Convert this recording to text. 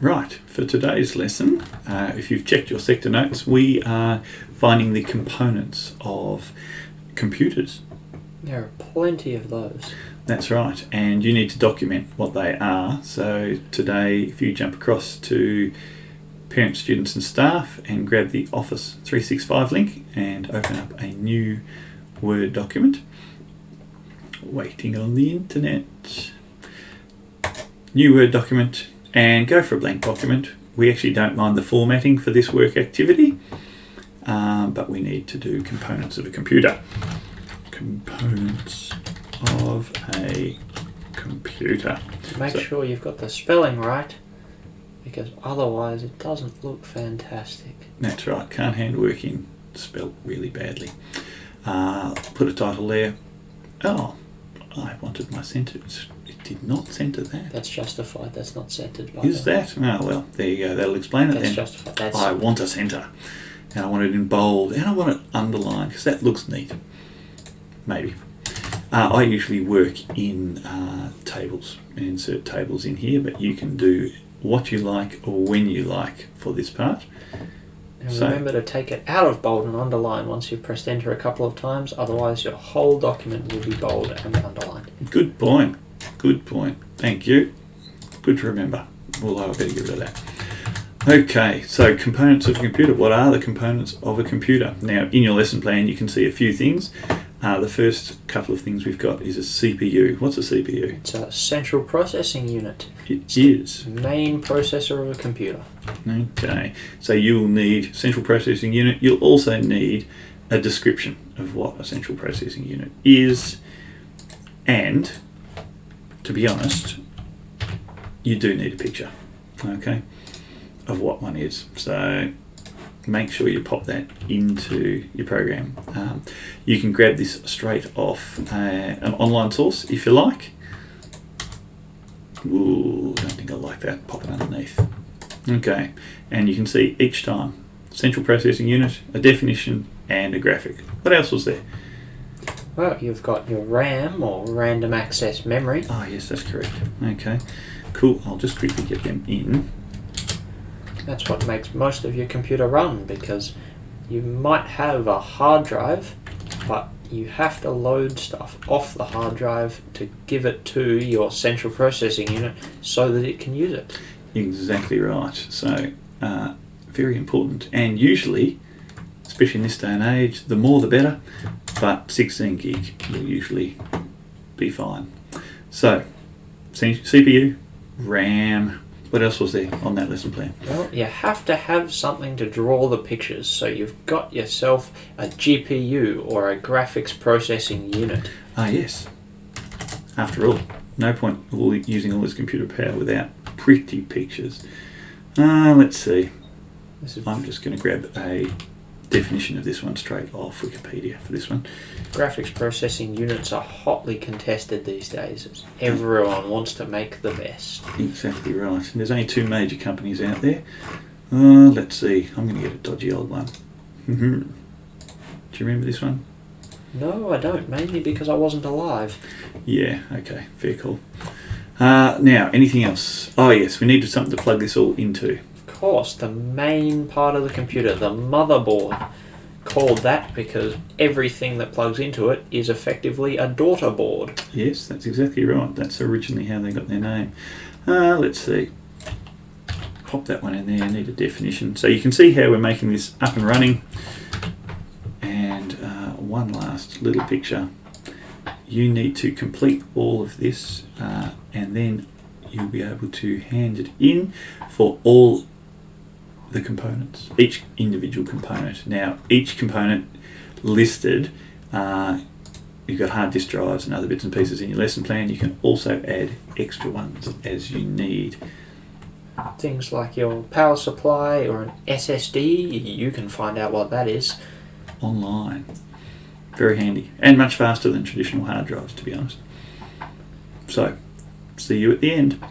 Right, for today's lesson, if you've checked your sector notes, we are finding the components of computers. There are plenty of those. That's right, and you need to document what they are. So today, if you jump across to Parents, Students and Staff and grab the Office 365 link and open up a new Word document. Waiting on the internet. New Word document, and go for a blank document. We actually don't mind the formatting for this work activity, but we need to do components of a computer. Components of a computer. Make sure you've got the spelling right, because otherwise it doesn't look fantastic. That's right, can't hand work in spelt really badly. Put a title there. Oh, I wanted my sentence. It did not centre that. That's justified. That's not centred. Is that? Oh, well, there you go. That'll explain it then. That's justified. I want a centre. And I want it in bold. And I want it underlined because that looks neat. Maybe. I usually work in tables and insert tables in here, but you can do what you like or when you like for this part. And remember to take it out of bold and underline once you've pressed enter a couple of times, otherwise your whole document will be bold and underlined. Good point. Good point. Thank you. Good to remember. Although I better get rid of that. Okay, so components of a computer. What are the components of a computer? Now, in your lesson plan, you can see a few things. The first couple of things we've got is a CPU. What's a CPU? It's a central processing unit. It is. The main processor of a computer. Okay, so you'll need central processing unit. You'll also need a description of what a central processing unit is, and to be honest, you do need a picture, okay, of what one is. So make sure you pop that into your program. You can grab this straight off an online source if you like. Ooh, don't think I like that. Pop it underneath. Okay, and you can see each time central processing unit, a definition, and a graphic. What else was there? Well, you've got your RAM, or random access memory. Oh yes, that's correct. Okay, cool. I'll just quickly get them in. That's what makes most of your computer run, because you might have a hard drive, but you have to load stuff off the hard drive to give it to your central processing unit so that it can use it. Exactly right. So, very important. And usually, especially in this day and age, the more the better, but 16 gig will usually be fine. So, CPU, RAM. What else was there on that lesson plan? Well, you have to have something to draw the pictures, so you've got yourself a GPU, or a graphics processing unit. Ah, yes. After all, no point using all this computer power without pretty pictures. Let's see. I'm just going to grab a definition of this one straight off Wikipedia for this one. Graphics processing units are hotly contested these days. Everyone wants to make the best. Exactly right. And there's only two major companies out there. Let's see. I'm going to get a dodgy old one. Do you remember this one? No, I don't. Mainly because I wasn't alive. Yeah, okay. Fair call. Now, anything else? Oh yes, we needed something to plug this all into. Of course, the main part of the computer, the motherboard. Called that because everything that plugs into it is effectively a daughter board. Yes, that's exactly right. That's originally how they got their name. Let's see. Pop that one in there. I need a definition. So you can see how we're making this up and running. And one last little picture. You need to complete all of this, and then you'll be able to hand it in for all the components, each individual component. Now, each component listed, you've got hard disk drives and other bits and pieces in your lesson plan. You can also add extra ones as you need. Things like your power supply or an SSD, you can find out what that is. Online. Very handy, and much faster than traditional hard drives, to be honest. So, see you at the end.